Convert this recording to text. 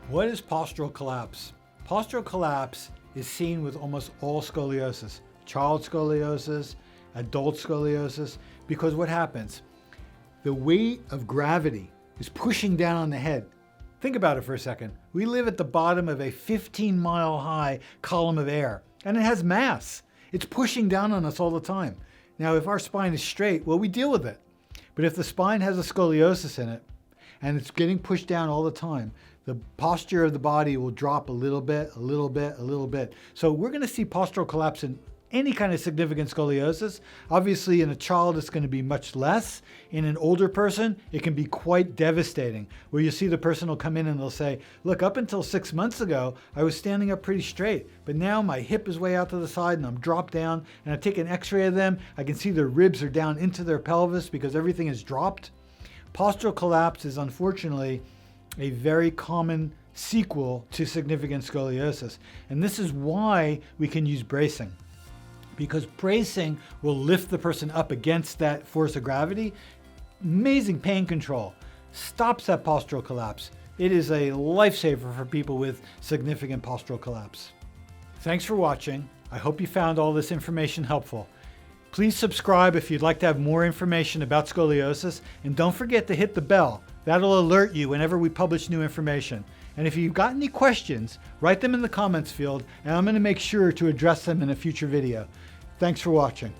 What is postural collapse? Postural collapse is seen with almost all scoliosis, child scoliosis, adult scoliosis, because what happens? The weight of gravity is pushing down on the head. Think about it for a second. We live at the bottom of a 15-mile high column of air, and it has mass. It's pushing down on us all the time. Now, if our spine is straight, well, we deal with it. But if the spine has a scoliosis in it, and it's getting pushed down all the time, the posture of the body will drop a little bit, a little bit, a little bit. So we're going to see postural collapse in any kind of significant scoliosis. Obviously, in a child, it's going to be much less. In an older person, it can be quite devastating, where you see the person will come in and they'll say, look, up until 6 months ago, I was standing up pretty straight, but now my hip is way out to the side and I'm dropped down, and I take an x-ray of them. I can see their ribs are down into their pelvis because everything is dropped. Postural collapse is unfortunately a very common sequel to significant scoliosis. And this is why we can use bracing, because bracing will lift the person up against that force of gravity. Amazing pain control, stops that postural collapse. It is a lifesaver for people with significant postural collapse. Thanks for watching. I hope you found all this information helpful. Please subscribe if you'd like to have more information about scoliosis, and don't forget to hit the bell. That'll alert you whenever we publish new information. And if you've got any questions, write them in the comments field, and I'm going to make sure to address them in a future video. Thanks for watching.